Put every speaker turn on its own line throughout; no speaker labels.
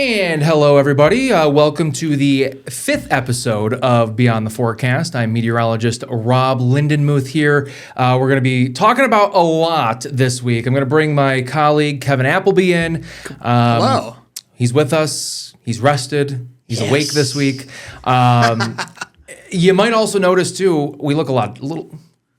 And hello, everybody. Welcome to the 5th episode of Beyond the Forecast. I'm meteorologist Rob Lindenmuth here. We're going to be talking about a lot this week. I'm going to bring my colleague Kevin Appleby in.
Hello.
He's with us. He's rested. He's awake this week. You might also notice, too, we look a little...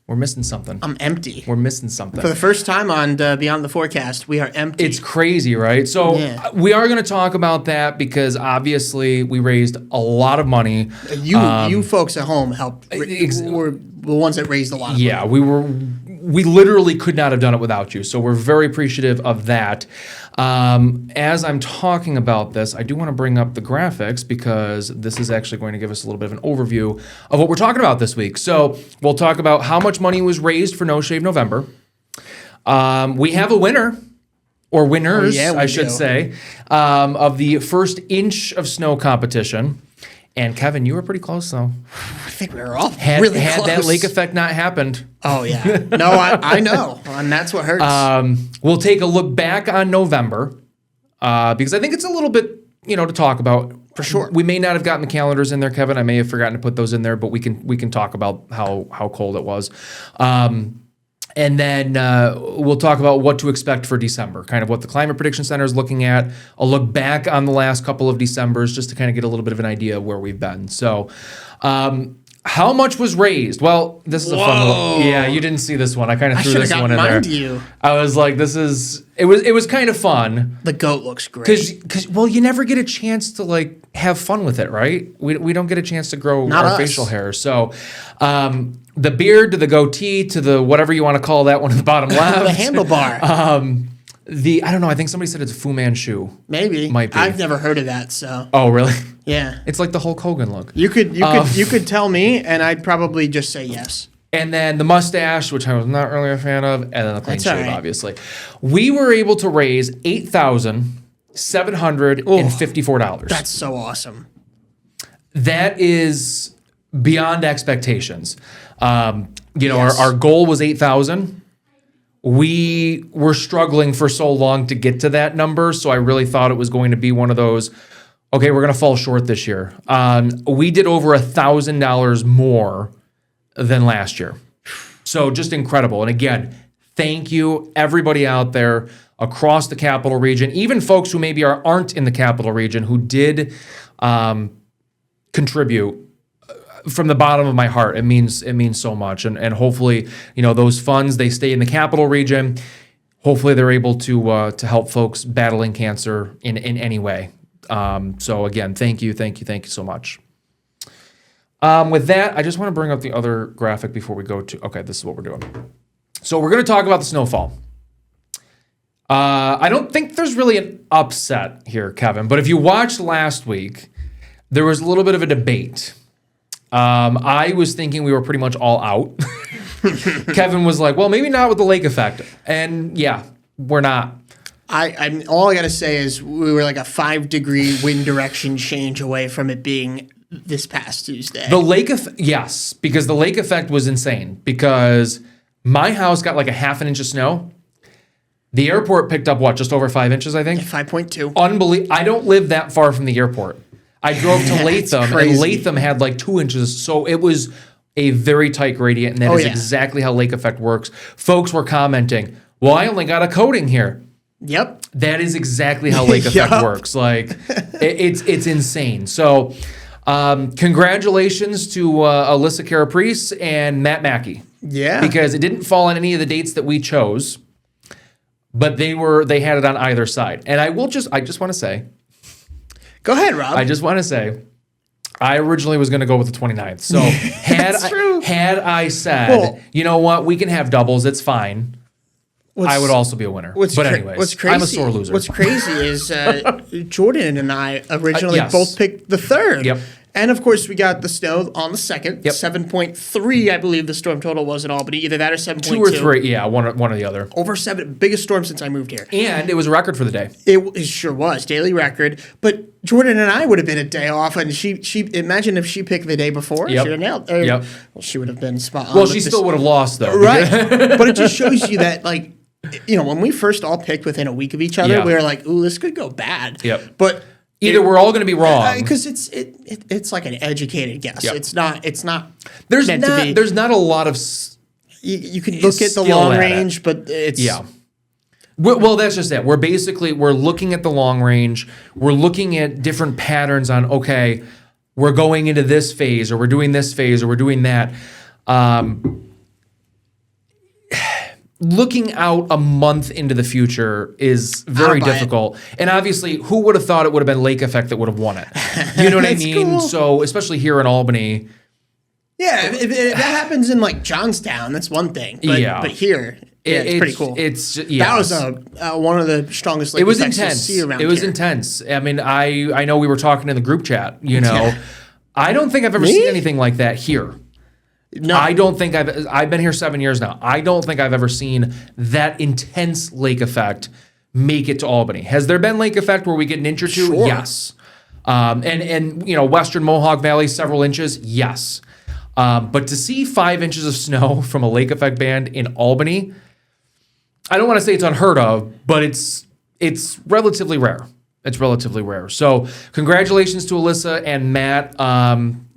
We're missing something.
I'm empty.
We're missing something.
For the first time on Beyond the Forecast, we are empty.
It's crazy, right? So we are going to talk about that because obviously we raised a lot of money.
You folks at home helped. Were the ones that raised a lot of money.
Yeah, we literally could not have done it without you. So we're very appreciative of that. As I'm talking about this, I do want to bring up the graphics because this is actually going to give us a little bit of an overview of what we're talking about this week. So we'll talk about how much money was raised for No Shave November. We have a winner, or winners, I should say, of the first inch of snow competition. And Kevin, you were pretty close, though.
I think we were all
had
really close.
Had that lake effect not happened.
Oh, yeah. No, I know. And that's what hurts.
We'll take a look back on November because I think it's a little bit, to talk about.
For sure.
We may not have gotten the calendars in there, Kevin. I may have forgotten to put those in there, but we can talk about how cold it was. And then we'll talk about what to expect for December, kind of what the Climate Prediction Center is looking at. I'll look back on the last couple of Decembers just to kind of get a little bit of an idea of where we've been. So how much was raised? Well, this is a fun little... Yeah, you didn't see this one. I kind of threw this one in there.
To you.
I was like, it was kind of fun.
The goat looks great.
Because you never get a chance to have fun with it, right? We don't get a chance to grow our facial hair. So the beard to the goatee to the whatever you want to call that one at the bottom left.
The handlebar.
I don't know. I think somebody said it's a Fu Manchu.
Maybe.
Might be.
I've never heard of that. So.
Oh, really?
Yeah.
It's like the Hulk Hogan look.
You could tell me, and I'd probably just say yes.
And then the mustache, which I was not really a fan of, and then the clean shave, obviously. We were able to raise $8,754.
That's so awesome.
That is beyond expectations. Our goal was 8,000. We were struggling for so long to get to that number, so I really thought it was going to be one of those, okay, we're going to fall short this year. We did over $1,000 more than last year. So just incredible. And again, thank you, everybody out there across the Capital Region, even folks who maybe aren't in the Capital Region who did contribute. From the bottom of my heart, it means so much, and hopefully, those funds, they stay in the Capital Region. Hopefully, they're able to help folks battling cancer in any way. So again, thank you so much. With that, I just want to bring up the other graphic before we go to. Okay, this is what we're doing. So we're going to talk about the snowfall. I don't think there's really an upset here, Kevin, but if you watched last week, there was a little bit of a debate. I was thinking we were pretty much all out. Kevin was like, well, maybe not with the lake effect. And yeah, we're not.
All I got to say is we were like a 5-degree wind direction change away from it being this past Tuesday.
The lake effect, yes, because the lake effect was insane because my house got like a half an inch of snow. The airport picked up just over 5 inches, I think?
5.2.
Unbelievable. I don't live that far from the airport. I drove to Latham, and Latham had like 2 inches, so it was a very tight gradient, and that is exactly how lake effect works. Folks were commenting, well, I only got a coating here.
Yep.
That is exactly how lake effect works. Like, it's insane. So, congratulations to Alyssa Caraprice and Matt Mackey.
Yeah.
Because it didn't fall on any of the dates that we chose, but they had it on either side. And I just want to say,
go ahead, Rob.
I just want to say, I originally was going to go with the 29th. So had I said, you know what, we can have doubles, it's fine, I would also be a winner. But anyways, I'm a sore loser.
What's crazy is Jordan and I originally both picked the 3rd.
Yep.
And, of course, we got the snow on the 2nd. Yep. 7.3, I believe the storm total was in Albany. Either that or 7.2.
2 or 3, yeah, one or the other.
Over 7, biggest storm since I moved here.
And it was a record for the day.
It sure was, daily record. But Jordan and I would have been a day off, and she imagine if she picked the day before.
Yep.
She would have nailed. Well, she would have been spot on.
Well, she still would have lost, though.
Right. But it just shows you that, when we first all picked within a week of each other, we were like, ooh, this could go bad.
Yep.
But
Either we're all going to be wrong.
Because it's like an educated guess.
Yep.
It's not.
There's
meant to be.
there's not a lot of
You can look at the
skill
long
at
range,
it.
but it's
Well, that's just it. We're looking at the long range. We're looking at different patterns on, okay, we're going into this phase, or we're doing this phase, or we're doing that. Looking out a month into the future is very difficult. And obviously, who would have thought it would have been Lake Effect that would have won it? You know what I mean?
Cool.
So, especially here in Albany.
Yeah, if that happens in like Johnstown, that's one thing. But here, it's pretty cool. That was one of the strongest Lake Effects you'll see around here.
It was intense. I mean, I know we were talking in the group chat, you know. I don't think I've ever seen anything like that here. No. I don't think I've been here 7 years now. I don't think I've ever seen that intense lake effect make it to Albany. Has there been lake effect where we get an inch or two?
Sure.
Yes. And you know, Western Mohawk Valley, several inches? Yes. But to see 5 inches of snow from a lake effect band in Albany, I don't want to say it's unheard of, but it's relatively rare. It's relatively rare. So congratulations to Alyssa and Matt.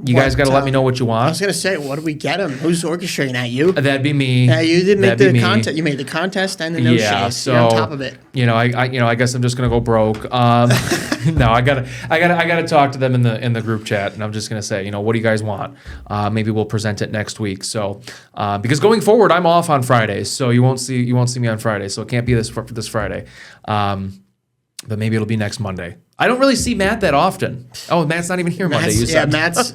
You guys got to let me know what you want.
I was going to say, what do we get them? Who's orchestrating that? You?
That'd be me.
Yeah, you did make the contest. You made the contest and the no-shows.
So
you're on top of it.
You know, I guess I'm just going to go broke. No, I gotta talk to them in the group chat, and I'm just going to say, you know, what do you guys want? Maybe we'll present it next week. So because going forward, I'm off on Fridays, so you won't see me on Friday. So it can't be this Friday. But maybe it'll be next Monday. I don't really see Matt that often. Oh, Matt's not even here Monday. You said.
Matt's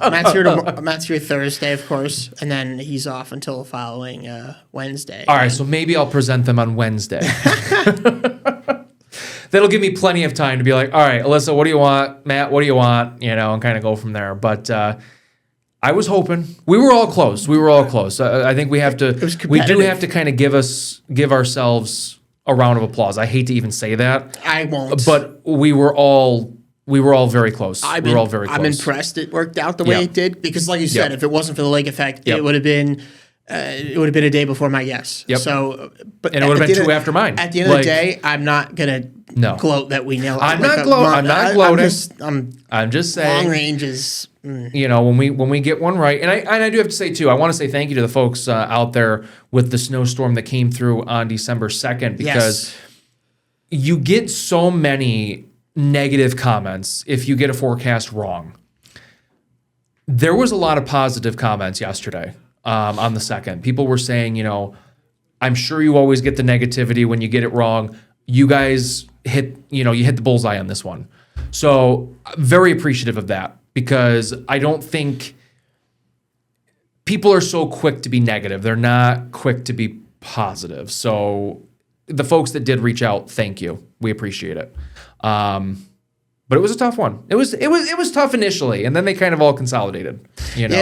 here Thursday, of course, and then he's off until the following Wednesday.
All right, so maybe I'll present them on Wednesday. That'll give me plenty of time to be like, all right, Alyssa, what do you want? Matt, what do you want? You know, and kind of go from there. But I was hoping we were all close. I think we have to. We do have to kind of give ourselves a round of applause. I hate to even say that.
I won't.
But we were all very close. I'm
impressed it worked out the way it did, because like you said, if it wasn't for the lake effect, it would have been a day before my guess.
Yep.
So, but
and it would have been two after mine.
At the end of the day, I'm not gonna gloat that we nailed it.
I'm not gloating. I'm just saying.
Long range is.
You know, when we get one right, and I do have to say too, I want to say thank you to the folks out there with the snowstorm that came through on December 2nd, because you get so many negative comments if you get a forecast wrong. There was a lot of positive comments yesterday on the 2nd. People were saying, you know, I'm sure you always get the negativity when you get it wrong. You guys hit the bullseye on this one. So very appreciative of that, because I don't think people are so quick to be negative. They're not quick to be positive. So the folks that did reach out, thank you. We appreciate it. But it was a tough one. It was tough initially, and then they kind of all consolidated. You know,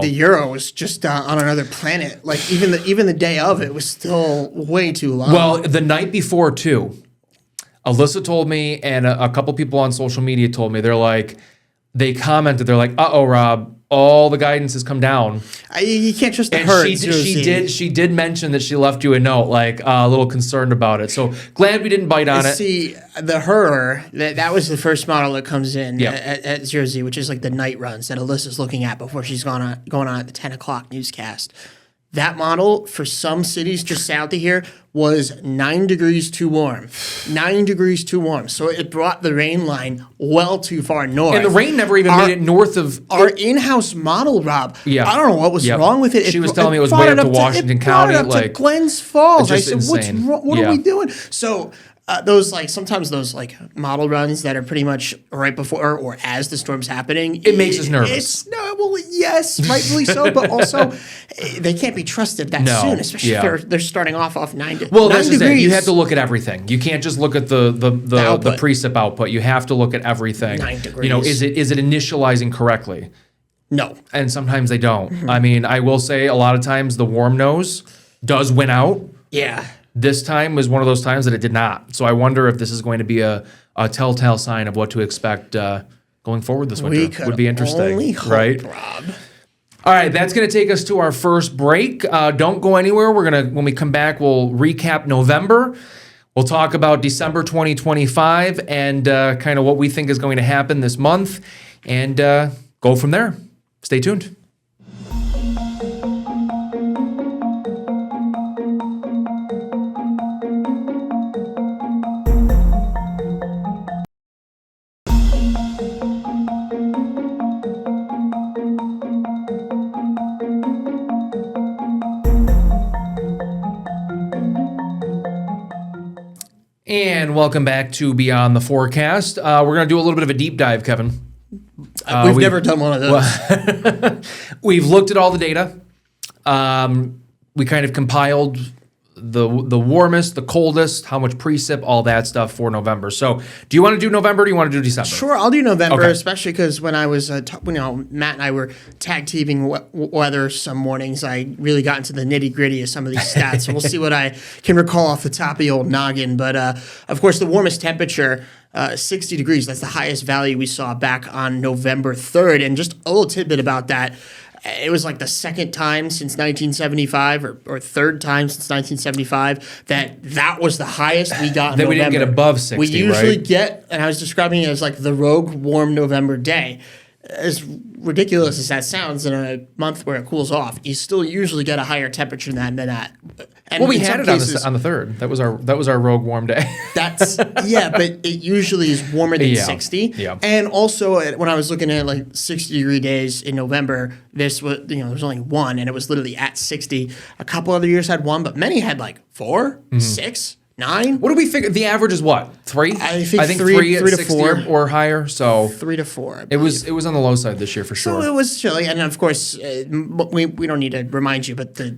the Euro was just on another planet. Like even the day of it was still way too long.
Well, the night before too, Alyssa told me, and a couple people on social media told me, they commented, they're like, "Uh-oh, Rob, all the guidance has come down."
You can't trust the
and
herd.
She did mention that she left you a note, like a little concerned about it. So glad we didn't bite on it.
See, that was the first model that comes in at 0Z, which is like the night runs that Alyssa's looking at before she's going on at the 10 o'clock newscast. That model, for some cities just south of here, was 9 degrees too warm. 9 degrees too warm. So it brought the rain line well too far north.
And the rain never even made it north of...
Our in-house model, Rob,
yeah.
I don't know what was wrong with it.
She was telling me it was way up to Washington County.
It brought it up to Glens Falls. I said,
insane.
What are we doing? So... sometimes those model runs that are pretty much right before or as the storm's happening.
It makes us nervous.
Yes, rightfully so, but also they can't be trusted that soon, especially if they're starting off 9 degrees.
Well, that's the thing. You have to look at everything. You can't just look at the precip output. You have to look at everything.
9 degrees.
You know, is it initializing correctly?
No.
And sometimes they don't. Mm-hmm. I mean, I will say a lot of times the warm nose does win out.
Yeah.
This time was one of those times that it did not. So I wonder if this is going to be a telltale sign of what to expect going forward this winter. Would be interesting,
only hope,
right?
Rob.
All right, that's going to take us to our first break. Don't go anywhere. When we come back, we'll recap November. We'll talk about December 2025 and kind of what we think is going to happen this month and go from there. Stay tuned. And welcome back to Beyond the Forecast. We're going to do a little bit of a deep dive, Kevin.
We've never done one of those.
We've looked at all the data. We kind of compiled the warmest, the coldest, how much precip, all that stuff for November. So do you want to do November or do you want to do December?
Sure, I'll do November, especially because when I was, Matt and I were tag teaming weather some mornings, I really got into the nitty gritty of some of these stats. So we'll see what I can recall off the top of the old noggin. But of course, the warmest temperature, 60 degrees, that's the highest value we saw back on November 3rd. And just a little tidbit about that. It was like the second time since 1975 or third time since 1975 that was the highest we got in
that
November.
We didn't get above 60,
We usually
right?
get, and I was describing it as like the rogue warm November day. As ridiculous as that sounds, in a month where it cools off, you still usually get a higher temperature than that. And
well, we had it on the 3rd. That was our rogue warm day.
That's but it usually is warmer than 60.
Yeah.
And also, when I was looking at like 60-degree days in November, this was there was only one, and it was literally at 60. A couple other years had one, but many had like 4, 6, 9.
What do we figure? The average is what? 3?
I think
three
to
at 60
4.
or higher. So
3 to 4.
It was on the low side this year for sure.
So it was chilly, and of course, we don't need to remind you, but the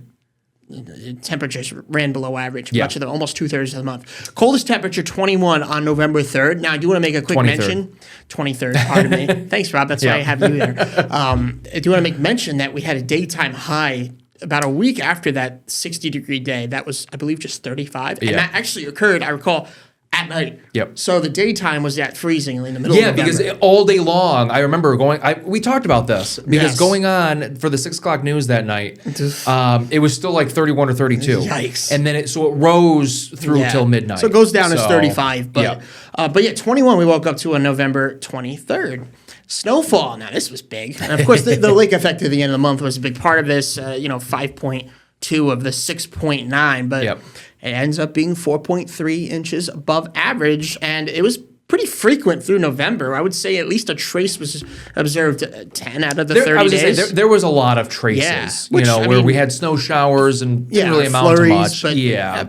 temperatures ran below average much of the almost 2/3 of the month. Coldest temperature 21 on November 3rd. Now I do want to make a quick
23rd.
mention. 23rd, pardon me. Thanks, Rob. That's why I have you there. I do want to make mention that we had a daytime high about a week after that 60-degree day. That was, I believe, just 35, and that actually occurred, I recall, at night.
Yep.
So the daytime was at freezing in the middle of November.
Because all day long, I remember we talked about this because going on for the 6 o'clock news that night, it was still like 31 or 32.
Yikes.
And then it rose through till midnight.
So it goes down as 35. But 21 we woke up to on November 23rd. Snowfall. Now this was big. And of course the lake effect at the end of the month was a big part of this. 5.2 of the 6.9, but it ends up being 4.3 inches above average, and it was pretty frequent through November. I would say at least a trace was observed 10 out of the 30 days.
There was a lot of traces, where we had snow showers and didn't really amount to much.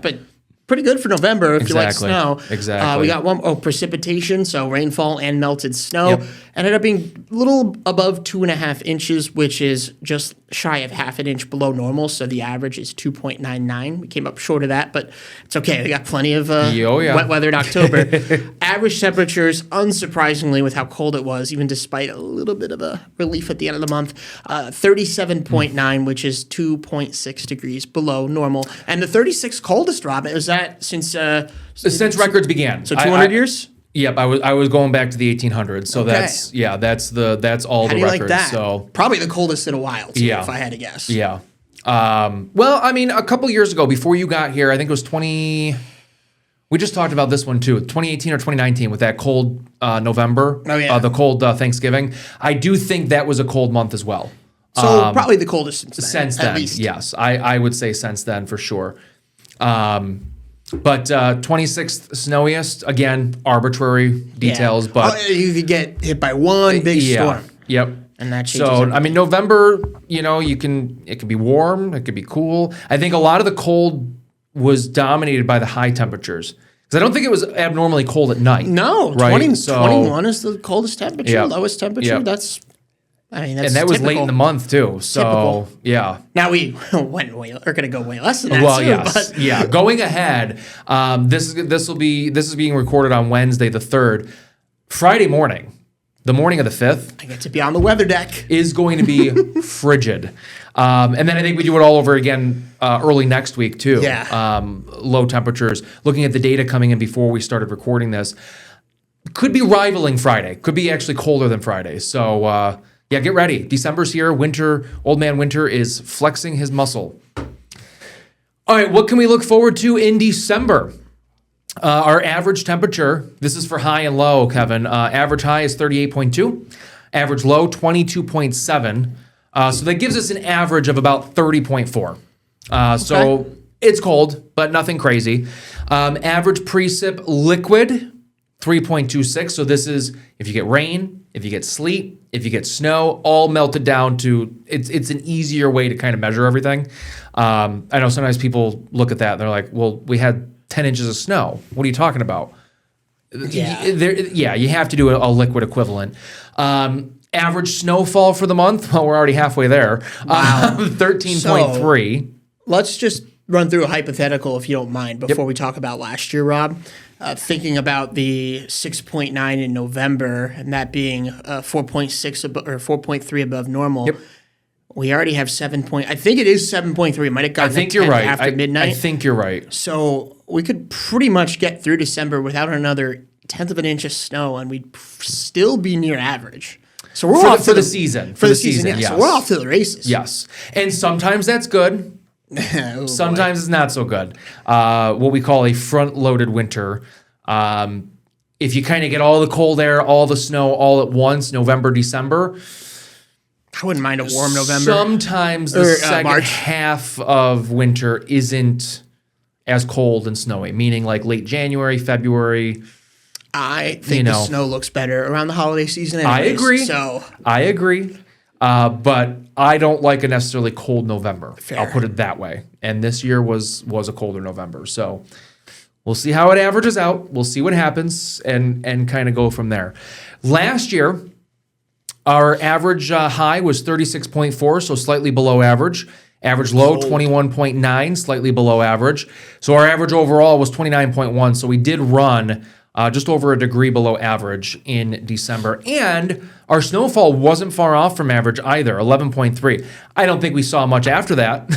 But pretty good for November if you like snow.
Exactly.
We got precipitation, so rainfall and melted snow. Ended up being a little above 2.5 inches, which is just shy of half an inch below normal. So the average is 2.99. We came up short of that, but it's okay. We got plenty of wet weather in October. Average temperatures, unsurprisingly, with how cold it was, even despite a little bit of a relief at the end of the month, 37.9, which is 2.6 degrees below normal. And the 36th coldest, Rob, was that since
records began.
So 200 years?
Yep, I was going back to the 1800s. So that's all
How
the
do you
records.
Like that?
So
probably the coldest in a while, too, if I had to guess.
Yeah. Well, I mean, a couple years ago, before you got here, I think it was we just talked about this one too, 2018 or 2019 with that cold November.
Oh, yeah.
The cold Thanksgiving. I do think that was a cold month as well.
So probably the coldest since then.
Since then,
at least.
Yes. I would say since then for sure. But 26th snowiest, again, arrangary details, but
you could get hit by one big storm.
Yep.
And that changes
So,
everything.
I mean, November, it can be warm, it could be cool. I think a lot of the cold was dominated by the high temperatures. Because I don't think it was abnormally cold at night.
No,
right?
21 is the coldest temperature, lowest temperature.
Yep.
That's
and that was
typical.
late in the month too. So
Typical.
yeah.
Now we are going to go way less than that.
Well,
too,
yes,
but
yeah. Going ahead, this is being recorded on Wednesday the 3rd. Friday morning, the morning of the 5th,
I get to be on the weather deck.
is going to be frigid. And then I think we do it all over again early next week too.
Yeah.
Low temperatures. Looking at the data coming in before we started recording this, could be rivaling Friday. Could be actually colder than Friday. So get ready. December's here. Winter, old man winter is flexing his muscle. All right, what can we look forward to in December? Our average temperature, this is for high and low, Kevin. Average high is 38.2, average low 22.7. So that gives us an average of about 30.4. So it's cold, but nothing crazy. Average precip liquid, 3.26. So this is if you get rain, if you get sleet, if you get snow, all melted down to, it's an easier way to kind of measure everything. I know sometimes people look at that and they're like, well, we had 10 inches of snow. What are you talking about? Yeah, you have to do a liquid equivalent. Average snowfall for the month, well, we're already halfway there.
Wow.
13.3.
So, let's just run through a hypothetical, if you don't mind, before we talk about last year, Rob. Thinking about the 6.9 in November, and that being 4.6 or 4.3 above normal.
Yep.
We already have 7 point. I think it is 7.3. It might have gotten.
I think you're right.
After midnight.
I think you're right.
So we could pretty much get through December without another tenth of an inch of snow, and we'd still be near average. So we're off
for the season.
For the season, yeah.
yes.
So we're off to the races.
Yes, and sometimes that's good. Sometimes it's not so good. What we call a front-loaded winter. If you kind of get all the cold air, all the snow, all at once, November, December.
I wouldn't mind a warm November.
Sometimes the second half of winter isn't as cold and snowy, meaning like late January, February.
I think the snow looks better around the holiday season anyways,
I agree.
So
I agree. But I don't like a necessarily cold November.
Fair.
I'll put it that way. And this year was a colder November. So we'll see how it averages out. We'll see what happens and kind of go from there. Last year, our average high was 36.4, so slightly below average. Average low, 21.9, slightly below average. So our average overall was 29.1, so we did run just over a degree below average in December. And our snowfall wasn't far off from average either, 11.3. I don't think we saw much after that.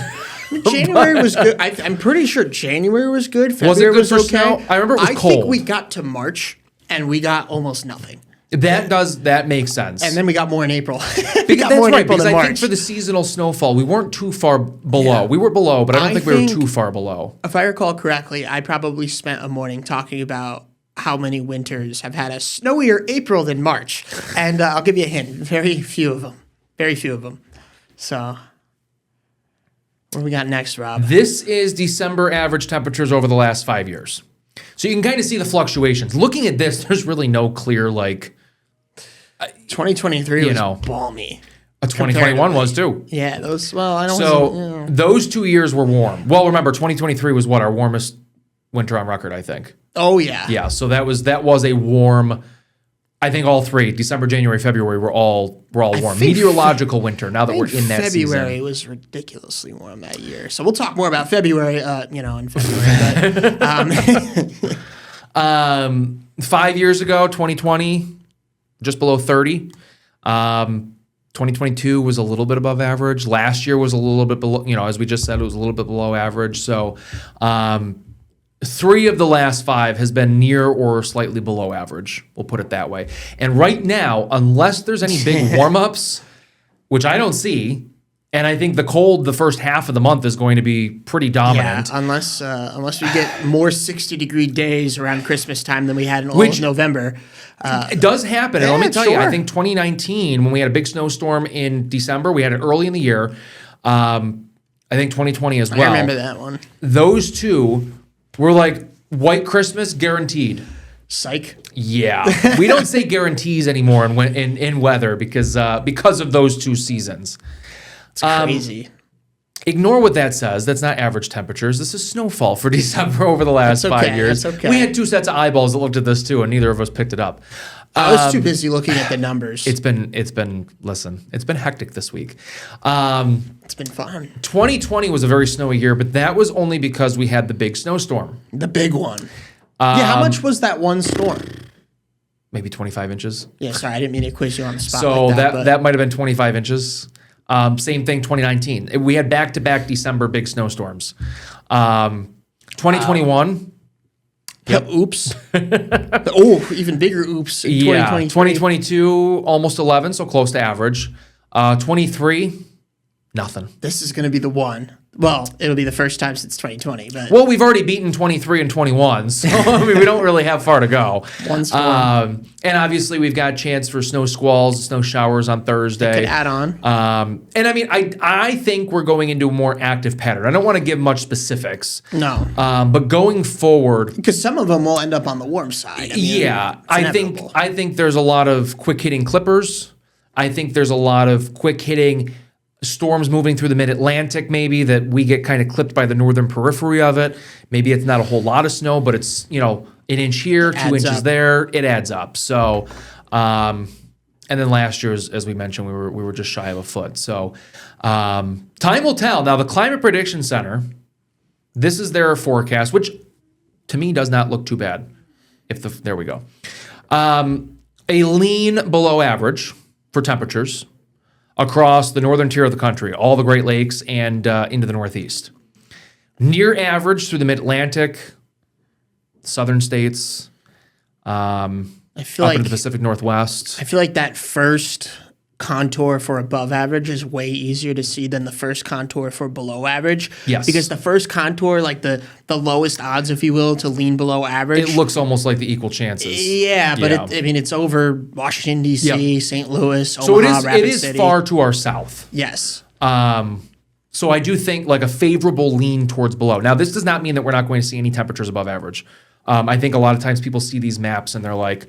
January was good. I'm pretty sure January was good. February
Was it good for
okay.
snow? I remember it was cold.
I think we got to March, and we got almost nothing.
That makes sense.
And then we got more in April.
Because I think for the seasonal snowfall, we weren't too far below. Yeah. We were below, but I don't think we were too far below.
If I recall correctly, I probably spent a morning talking about how many winters have had a snowier April than March. And I'll give you a hint. Very few of them. Very few of them. So what do we got next, Rob?
This is December average temperatures over the last 5 years. So you can kind of see the fluctuations. Looking at this, there's really no clear, like...
2023 was balmy.
2021 was too.
Yeah, those. Well, I don't.
So those 2 years were warm. Well, remember 2023 was what, our warmest winter on record, I think.
Oh yeah.
Yeah. So that was a warm. I think all three, December, January, February, were all warm. Meteorological winter. Now that we're in that season.
February was ridiculously warm that year. So we'll talk more about February. In February. But,
5 years ago, 2020. Just below 30. 2022 was a little bit above average. Last year was a little bit below, as we just said, it was a little bit below average. So 3 of the last 5 has been near or slightly below average. We'll put it that way. And right now, unless there's any big warm-ups, which I don't see, and I think the cold the first half of the month is going to be pretty dominant.
Yeah, unless we get more 60-degree days around Christmas time than we had in all of November.
It does happen. And let me tell you, I think 2019, when we had a big snowstorm in December, we had it early in the year. I think 2020 as well.
I remember that one.
Those two were like white Christmas guaranteed.
Psych.
Yeah. We don't say guarantees anymore in weather because of those 2 seasons.
It's crazy.
Ignore what that says. That's not average temperatures. This is snowfall for December over the last 5 years.
That's okay.
We had 2 sets of eyeballs that looked at this too, and neither of us picked it up.
I was too busy looking at the numbers.
It's been hectic this week.
It's been fun.
2020 was a very snowy year, but that was only because we had the big snowstorm.
The big one. How much was that one storm?
Maybe 25 inches.
Yeah, sorry, I didn't mean to quiz you on the spot.
So
like
that might have been 25 inches. Same thing, 2019. We had back-to-back December big snowstorms. 2021.
Yep. Oops. Even bigger oops.
Yeah. 2022, almost 11, so close to average. 23, Nothing.
This is going to be the one. Well, it'll be the first time since 2020. But
Well, we've already beaten 23 and 21, so I mean, we don't really have far to go.
One storm.
And obviously, we've got a chance for snow squalls, snow showers on Thursday.
Could add on.
And I mean, I think we're going into a more active pattern. I don't want to give much specifics.
No.
But going forward,
Because some of them will end up on the warm side. I mean,
yeah,
it's inevitable.
I think there's a lot of quick hitting clippers. I think there's a lot of quick hitting storms moving through the mid-Atlantic, maybe that we get kind of clipped by the northern periphery of it. Maybe it's not a whole lot of snow, but it's, an inch here, 2
adds
inches
up.
there. It adds up. So, and then last year, as we mentioned, we were just shy of a foot. So, time will tell. Now, the Climate Prediction Center, this is their forecast, which to me does not look too bad. There we go. A lean below average for temperatures across the northern tier of the country, all the Great Lakes and into the Northeast. Near average through the Mid-Atlantic, southern states,
I feel
up
like
into the Pacific Northwest.
I feel like that first contour for above average is way easier to see than the first contour for below average.
Yes.
Because the first contour, like the lowest odds, if you will, to lean below average.
It looks almost like the equal chances.
Yeah, but
Yeah.
it's over Washington, D.C.,
Yep.
St. Louis,
So
Omaha, Rapid
it is
City.
far to our south.
Yes.
So I do think like a favorable lean towards below. Now, this does not mean that we're not going to see any temperatures above average. I think a lot of times people see these maps and they're like,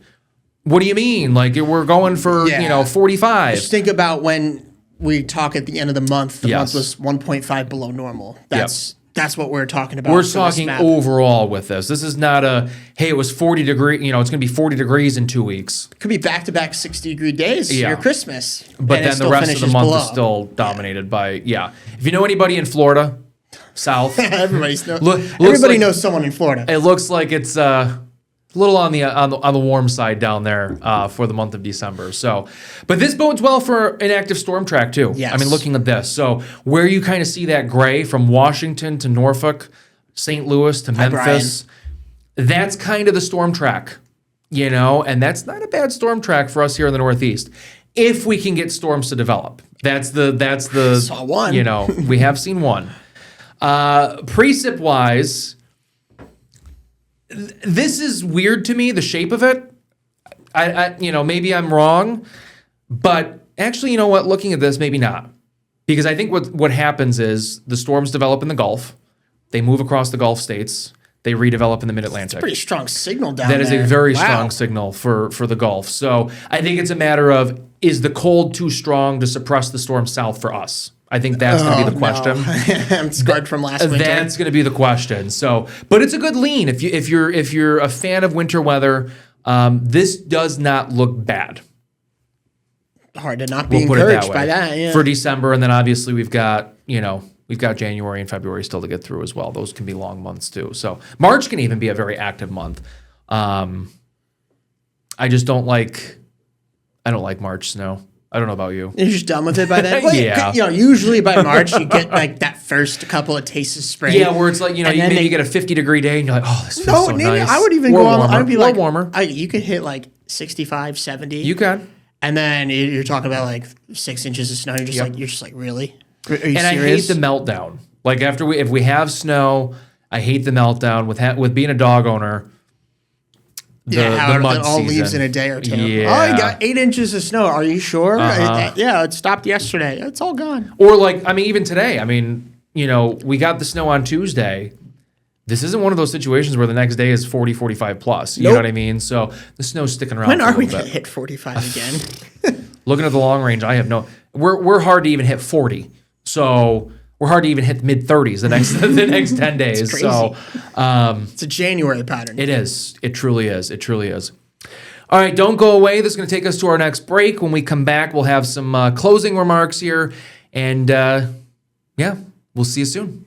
what do you mean? Like we're going for,
Yeah.
45.
Just think about when we talk at the end of the month. The
Yes.
month was 1.5 below normal. That's what we're talking about.
We're
for this
talking
map.
overall with this. This is not hey, it was 40 degrees, it's going to be 40 degrees in 2 weeks.
Could be back-to-back 60-degree days.
Yeah.
Your Christmas.
But
and it
then the
still
rest of the
finishes
month
below.
is still dominated by, If you know anybody in Florida, south,
Everybody
looks like-
knows someone in Florida.
it looks like it's a little on the warm side down there for the month of December. So, but this bodes well for an active storm track too.
Yes.
I mean, looking at this, so where you kind of see that gray from Washington to Norfolk, St. Louis to Memphis, that's kind of the storm track, and that's not a bad storm track for us here in the Northeast. If we can get storms to develop, that's the
Saw one.
We have seen one. Precip wise. This is weird to me, the shape of it. I maybe I'm wrong, but actually, you know what? Looking at this, maybe not, because I think what happens is the storms develop in the Gulf, they move across the Gulf states, they redevelop in the Mid-Atlantic.
Pretty strong signal down
That
there.
is a very
Wow.
strong signal for the Gulf. So I think it's a matter of, is the cold too strong to suppress the storm south for us? I think that's going to be the question.
No. I'm scarred from last winter.
That's going to be the question. So, but it's a good lean if you're a fan of winter weather. This does not look bad.
Hard to not be
We'll put it that
encouraged
way
by that. Yeah.
for December, and then obviously we've got January and February still to get through as well. Those can be long months too. So March can even be a very active month. I just don't like March snow. I don't know about you.
You're just done with it by then. Well,
Yeah.
Usually by March you get like that first couple of tastes of spring.
Yeah, where it's like,
And then
you get a 50-degree day and you're like, oh, this feels
No,
so
maybe
nice.
I would even
Or
go on.
warmer.
I'd be
Or
like
warmer.
You could hit like 65, 70.
You can.
And then you're talking about like 6 inches of snow. You're just like really. Are you
And
serious?
I hate the meltdown. Like if we have snow, I hate the meltdown with being a dog owner.
How
the mud
it all
season.
leaves in a day or two.
Yeah.
Oh, you got 8 inches of snow. Are you sure?
Uh-huh.
Yeah, it stopped yesterday. It's all gone.
Or even today. We got the snow on Tuesday. This isn't one of those situations where the next day is 40, 45 plus. You know
Nope.
what I mean? So the snow's sticking around.
When
for a
are we
little
going to
bit.
hit 45 again?
Looking at the long range, I have no. We're hard to even hit 40. So we're hard to even hit mid 30s the next 10 days.
crazy.
So
It's a January pattern.
it is. It truly is. It truly is. All right, don't go away. This is going to take us to our next break. When we come back, we'll have some closing remarks here, and we'll see you soon.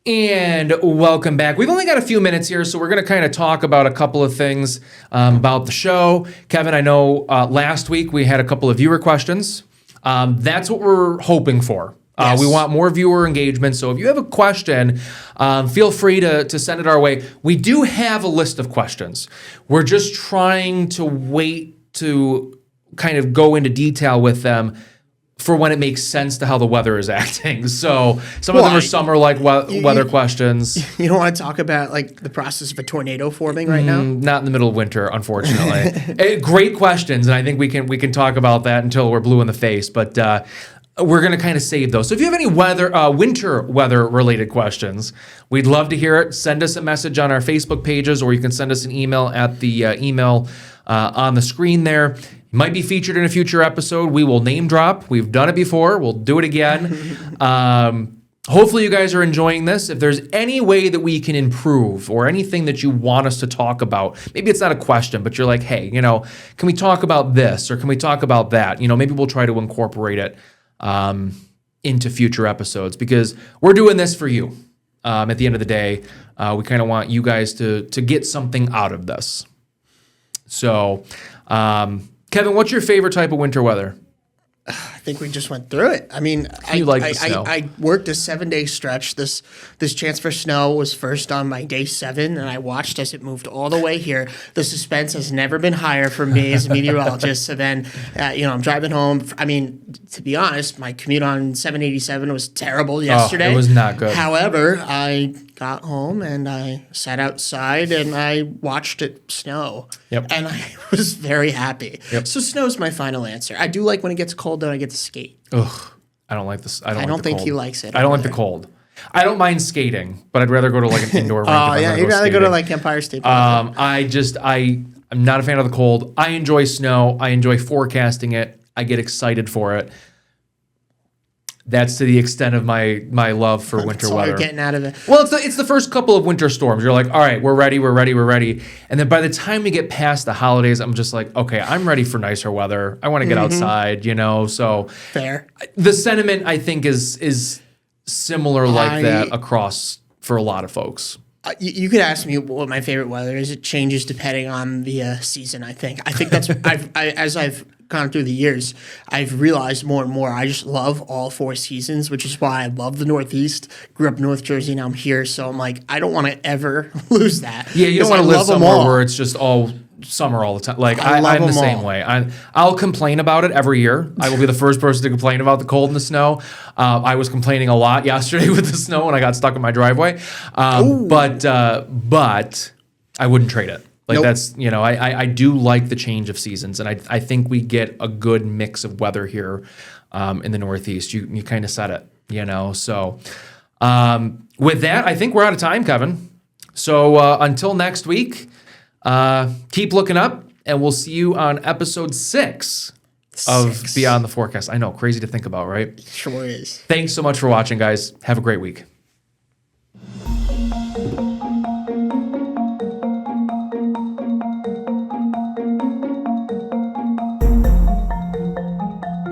And And welcome back. We've only got a few minutes here, so we're going to kind of talk about a couple of things about the show. Kevin, I know last week we had a couple of viewer questions. That's what we're hoping for.
Yes.
We want more viewer engagement. So if you have a question, feel free to send it our way. We do have a list of questions. We're just trying to wait to kind of go into detail with them for when it makes sense to how the weather is acting. So some of them are summer like weather questions.
You don't want to talk about like the process of a tornado forming right now?
Not in the middle of winter, unfortunately. Great questions, and I think we can talk about that until we're blue in the face. But we're going to kind of save those. So if you have any winter weather related questions, we'd love to hear it. Send us a message on our Facebook pages, or you can send us an email at the email on the screen there. Might be featured in a future episode. We will name drop. We've done it before. We'll do it again. Hopefully you guys are enjoying this. If there's any way that we can improve or anything that you want us to talk about, maybe it's not a question, but you're like, hey, can we talk about this or can we talk about that? Maybe we'll try to incorporate it into future episodes because we're doing this for you. At the end of the day, we kind of want you guys to get something out of this. So, Kevin, what's your favorite type of winter weather?
I think we just went through it. I mean, I worked a 7-day stretch. This chance for snow was first on my day 7, and I watched as it moved all the way here. The suspense has never been higher for me as a meteorologist. So then, I'm driving home. I mean, to be honest, my commute on 787 was terrible yesterday.
Oh, it was not good.
However, I got home and I sat outside and I watched it snow.
Yep.
And I was very happy.
Yep.
So snow's my final answer. I do like when it gets cold, though, I get to skate.
Ugh, I don't like this. I don't
think
cold.
he likes it.
I don't like the cold. I don't mind skating, but I'd rather go to like an indoor rink.
Oh, yeah, you'd rather go to like Empire State Park.
I'm not a fan of the cold. I enjoy snow. I enjoy forecasting it. I get excited for it. That's to the extent of my love for winter weather.
You're getting out of it.
Well, it's the first couple of winter storms. You're like, all right, we're ready. And then by the time we get past the holidays, I'm just like, okay, I'm ready for nicer weather. I want to get outside, so.
Fair.
The sentiment, I think, is similar like that across for a lot of folks.
You could ask me what my favorite weather is. It changes depending on the season, I think. I think that's, as I've gone through the years, I've realized more and more I just love all 4 seasons, which is why I love the Northeast. Grew up in North Jersey, now I'm here, so I'm like, I don't want to ever lose that.
Yeah, you don't want to live somewhere where it's just all summer all the time. Like I'm the same way. I'll complain about it every year. I will be the first person to complain about the cold and the snow. I was complaining a lot yesterday with the snow when I got stuck in my driveway. But I wouldn't trade it. Like nope. That's, I do like the change of seasons, and I think we get a good mix of weather here in the Northeast. You kind of said it, So with that, I think we're out of time, Kevin. So until next week, keep looking up, and we'll see you on episode 6 of Beyond the Forecast. I know, crazy to think about, right?
Sure is.
Thanks so much for watching, guys. Have a great week.